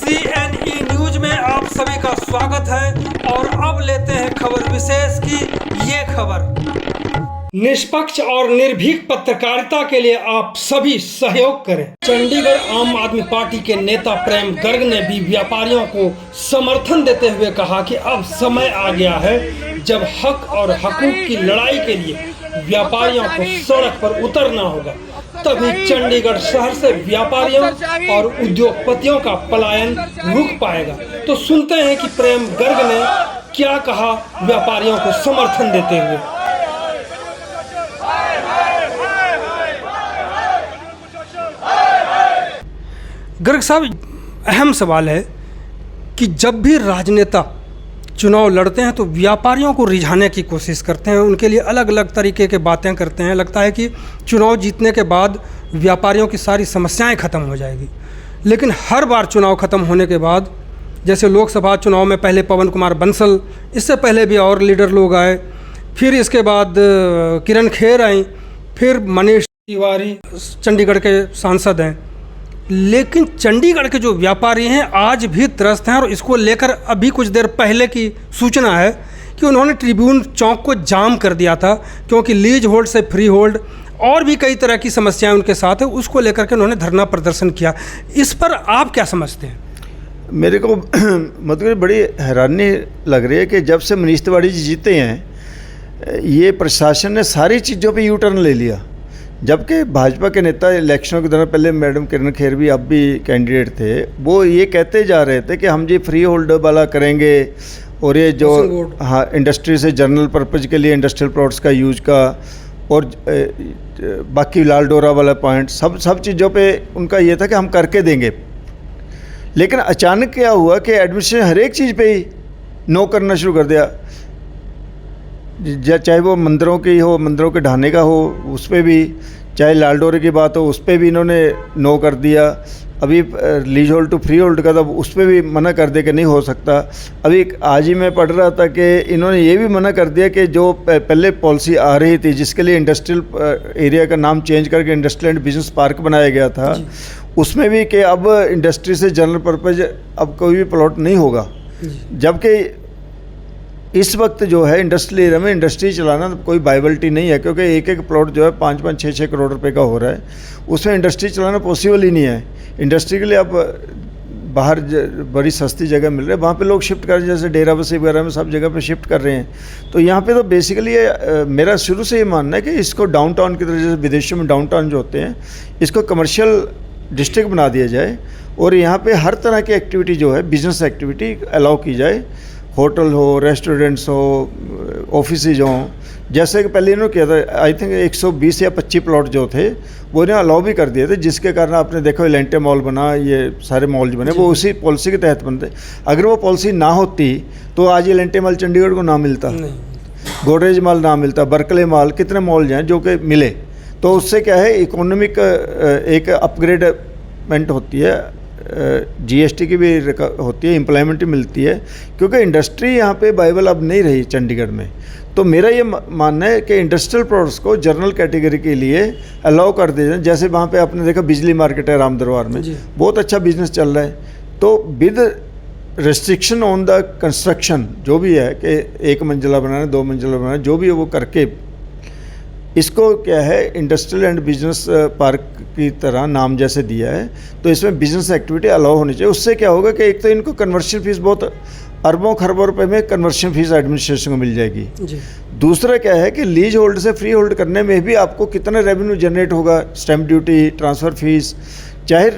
CNE news में आप सभी का स्वागत है और अब लेते हैं खबर विशेष की ये खबर। निष्पक्ष और निर्भीक पत्रकारिता के लिए आप सभी सहयोग करें। चंडीगढ़ आम आदमी पार्टी के नेता प्रेम गर्ग ने भी व्यापारियों को समर्थन देते हुए कहा कि अब समय आ गया है जब हक और हकूक की लड़ाई के लिए व्यापारियों को सड़क पर उतरना होगा, तभी चंडीगढ़ शहर से व्यापारियों और उद्योगपतियों का पलायन रुक पाएगा। तो सुनते हैं कि प्रेम गर्ग ने क्या कहा व्यापारियों को समर्थन देते हुए। गर्ग साहब, अहम सवाल है कि जब भी राजनेता चुनाव लड़ते हैं तो व्यापारियों को रिझाने की कोशिश करते हैं, उनके लिए अलग अलग तरीके के बातें करते हैं। लगता है कि चुनाव जीतने के बाद व्यापारियों की सारी समस्याएं ख़त्म हो जाएगी, लेकिन हर बार चुनाव ख़त्म होने के बाद, जैसे लोकसभा चुनाव में पहले पवन कुमार बंसल, इससे पहले भी और लीडर लोग आए, फिर इसके बाद किरण खेर आई, फिर मनीष तिवारी चंडीगढ़ के सांसद हैं, लेकिन चंडीगढ़ के जो व्यापारी हैं आज भी त्रस्त हैं। और इसको लेकर अभी कुछ देर पहले की सूचना है कि उन्होंने ट्रिब्यून चौक को जाम कर दिया था, क्योंकि लीज होल्ड से फ्री होल्ड और भी कई तरह की समस्याएं उनके साथ है, उसको लेकर के उन्होंने धरना प्रदर्शन किया। इस पर आप क्या समझते हैं? मेरे को मतलब बड़ी हैरानी लग रही है कि जब से मनीष तिवारी जी जीते हैं, ये प्रशासन ने सारी चीज़ों पे यू टर्न ले लिया, जबकि भाजपा के नेता इलेक्शनों के दौरान, पहले मैडम किरण खेर भी अब भी कैंडिडेट थे, वो ये कहते जा रहे थे कि हम जी फ्री होल्ड वाला करेंगे और ये जो इंडस्ट्री से जनरल पर्पज़ के लिए इंडस्ट्रियल प्लॉट्स का यूज का और बाकी लाल डोरा वाला पॉइंट, सब चीज़ों पे उनका ये था कि हम करके देंगे। लेकिन अचानक क्या हुआ कि एडमिनिस्ट्रेशन हर एक चीज़ पे ही नो करना शुरू कर दिया, चाहे वो मंदिरों की हो, मंदिरों के ढाने का हो, उस पर भी, चाहे लाल डोरे की बात हो, उस पर भी इन्होंने नो कर दिया। अभी leasehold to freehold का था, उस पर भी मना कर दिया कि नहीं हो सकता। अभी आज ही मैं पढ़ रहा था कि इन्होंने ये भी मना कर दिया कि जो पहले पॉलिसी आ रही थी जिसके लिए इंडस्ट्रियल एरिया का नाम चेंज करके इंडस्ट्रियल एंड बिजनेस पार्क बनाया गया था, उसमें भी कि अब इंडस्ट्री से जनरल पर्पज़ अब कोई भी प्लॉट नहीं होगा। जबकि इस वक्त जो है इंडस्ट्रियल एरिया में इंडस्ट्री चलाना कोई वायबिलिटी नहीं है, क्योंकि एक एक प्लॉट जो है 5-5, 6-6 करोड़ रुपए का हो रहा है, उसमें इंडस्ट्री चलाना पॉसिबल ही नहीं है। इंडस्ट्री के लिए आप बाहर बड़ी सस्ती जगह मिल रही है, वहाँ पे लोग शिफ्ट कर रहे हैं, जैसे डेराबस्सी वगैरह में सब जगह पे शिफ्ट कर रहे हैं। तो यहाँ पे तो बेसिकली मेरा शुरू से ये मानना है कि इसको डाउनटाउन की तरह, जैसे विदेशों में डाउनटाउन जो होते हैं, इसको कमर्शियल डिस्ट्रिक्ट बना दिया जाए और यहाँ पे हर तरह की एक्टिविटी जो है, बिजनेस एक्टिविटी अलाउ की जाए। होटल हो, रेस्टोरेंट्स हो, ऑफिसेज हों, जैसे कि पहले इन्होंने किया था। आई थिंक 120 या 25 प्लॉट जो थे वो इन्हें अलाउ भी कर दिए थे, जिसके कारण आपने देखा एलेंटे मॉल बना, ये सारे मॉल जो बने वो उसी पॉलिसी के तहत बनते। अगर वो पॉलिसी ना होती तो आज एलेंटे मॉल चंडीगढ़ को ना मिलता, गोदरेज मॉल ना मिलता, बर्कले मॉल, कितने मॉल हैं जो कि मिले। तो उससे क्या है, इकोनॉमिक एक अपग्रेडमेंट होती है, GST की भी होती है, एम्प्लॉयमेंट भी मिलती है, क्योंकि इंडस्ट्री यहाँ पे वाइबल अब नहीं रही चंडीगढ़ में। तो मेरा ये मानना है कि इंडस्ट्रियल प्रोडक्ट्स को जनरल कैटेगरी के लिए अलाउ कर दिया जाए। जैसे वहाँ पे आपने देखा बिजली मार्केट है राम दरबार में, बहुत अच्छा बिजनेस चल रहा है। तो with restriction on the construction जो भी है कि 1 मंजिला बनाना, 2 मंजिला बनाना, जो भी है वो करके इसको क्या है इंडस्ट्रियल एंड बिजनेस पार्क की तरह नाम जैसे दिया है, तो इसमें बिजनेस एक्टिविटी अलाउ होनी चाहिए। उससे क्या होगा कि एक तो इनको कन्वर्शन फीस बहुत अरबों खरबों रुपए में कन्वर्शन फीस एडमिनिस्ट्रेशन को मिल जाएगी जी। दूसरा क्या है कि लीज होल्ड से फ्री होल्ड करने में भी आपको कितना रेवेन्यू जनरेट होगा, स्टैम्प ड्यूटी, ट्रांसफ़र फीस, चाहे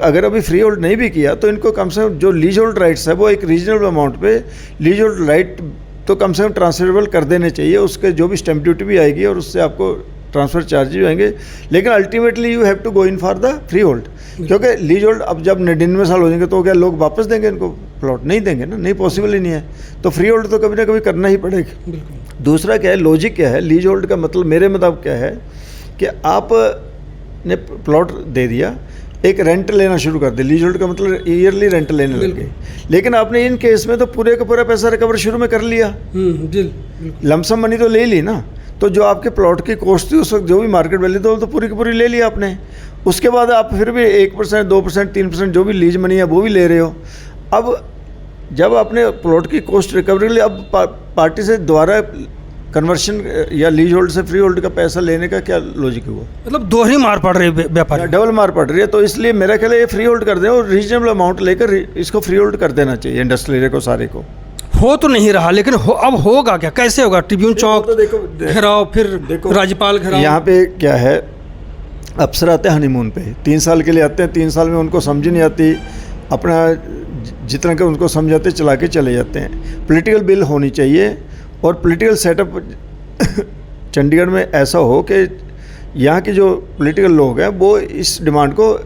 अगर अभी फ्री होल्ड नहीं भी किया तो इनको कम से कम जो लीज होल्ड राइट्स है वो एक रीजनेबल अमाउंट पे लीज होल्ड राइट तो कम से कम ट्रांसफरेबल कर देने चाहिए। उसके जो भी स्टैम्प ड्यूटी भी आएगी और उससे आपको ट्रांसफ़र चार्ज भी आएंगे, लेकिन ultimately you have to go in for the freehold, क्योंकि लीज होल्ड अब जब 99 साल हो जाएंगे तो क्या लोग वापस देंगे इनको प्लॉट? नहीं देंगे ना, नहीं पॉसिबल ही नहीं है। तो फ्री होल्ड तो कभी ना कभी करना ही पड़ेगा। दूसरा क्या है, लॉजिक क्या है, लीज होल्ड का मतलब मेरे मुताबिक क्या है कि आपने प्लॉट दे दिया, एक रेंट लेना शुरू कर दे। लीज होल्ड का मतलब ईयरली रेंट लेने लग गए, लेकिन आपने इन केस में तो पूरे का पूरा पैसा रिकवर शुरू में कर लिया, लमसम मनी तो ले ली ना। तो जो आपके प्लॉट की कॉस्ट थी उस वक्त जो भी मार्केट वैल्यू था वो तो पूरी की पूरी ले लिया आपने। उसके बाद आप फिर भी 1%, 2%, 3% जो भी लीज मनी है वो भी ले रहे हो। अब जब आपने प्लॉट की कॉस्ट रिकवरी के लिए अब पार्टी से दोबारा कन्वर्शन या लीज होल्ड से फ्री होल्ड का पैसा लेने का क्या लॉजिक हुआ? मतलब दोहरी मार पड़ रही है व्यापारी, डबल मार पड़ रही है। तो इसलिए मेरा ख्याल है ये फ्री होल्ड कर दें और रीजनेबल अमाउंट लेकर इसको फ्री होल्ड कर देना चाहिए इंडस्ट्रियल को सारे को। हो तो नहीं रहा, लेकिन अब होगा क्या, कैसे होगा? ट्रिब्यून चौक घेराव, फिर राज्यपाल घेराव। यहाँ पे क्या है, अफसर आते हैं हनीमून पे, 3 साल के लिए आते हैं, 3 साल में उनको समझ नहीं आती, अपना जितना कि उनको समझाते चला के चले जाते हैं। पॉलिटिकल बिल होनी चाहिए और पॉलिटिकल सेटअप चंडीगढ़ में ऐसा हो कि यहाँ के जो पॉलिटिकल लोग हैं वो इस डिमांड को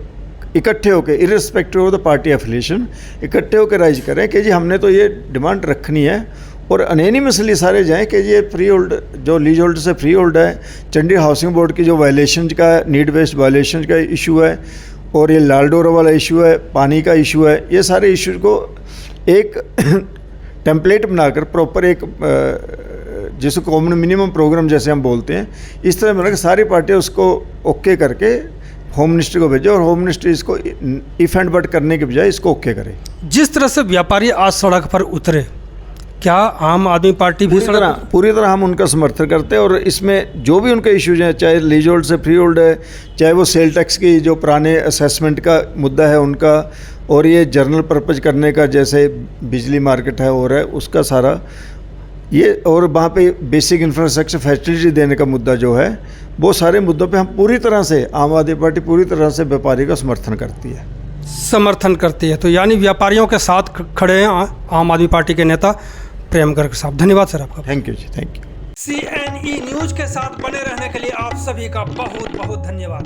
इकट्ठे होकर, irrespective of the party affiliation, इकट्ठे होकर राइज करें कि जी हमने तो ये डिमांड रखनी है और अनएनिमसली सारे जाएं कि ये फ्री होल्ड जो लीज होल्ड से फ्री होल्ड है, चंडीगढ़ हाउसिंग बोर्ड की जो वायलेशन का नीड बेस्ड वायलेशन का इशू है और ये लालडोरा वाला इशू है, पानी का इशू है, ये सारे इशू को एक टेम्पलेट बनाकर प्रॉपर एक जिसको कॉमन मिनिमम प्रोग्राम जैसे हम बोलते हैं, इस तरह मतलब सारी पार्टियाँ उसको ओके करके होम मिनिस्ट्री को भेजे और होम मिनिस्ट्री इसको इफ एंड बट करने के बजाय इसको ओके करे। जिस तरह से व्यापारी आज सड़क पर उतरे, क्या आम आदमी पार्टी भी पूरी तरह हम उनका समर्थन करते हैं और इसमें जो भी उनके इश्यूज हैं, चाहे लीज होल्ड से फ्री होल्ड है, चाहे वो सेल टैक्स की जो पुराने असेसमेंट का मुद्दा है उनका, और ये जनरल पर्पज़ करने का जैसे बिजली मार्केट है और है उसका सारा ये, और वहाँ पे बेसिक इंफ्रास्ट्रक्चर फैसिलिटी देने का मुद्दा जो है, वो सारे मुद्दों पे हम पूरी तरह से, आम आदमी पार्टी पूरी तरह से व्यापारी का समर्थन करती है। तो यानी व्यापारियों के साथ खड़े हैं आम आदमी पार्टी के नेता प्रेम गर्ग साहब। धन्यवाद सर आपका। थैंक यू जी, थैंक यू। CNE न्यूज़ के साथ बने रहने के लिए आप सभी का बहुत बहुत धन्यवाद।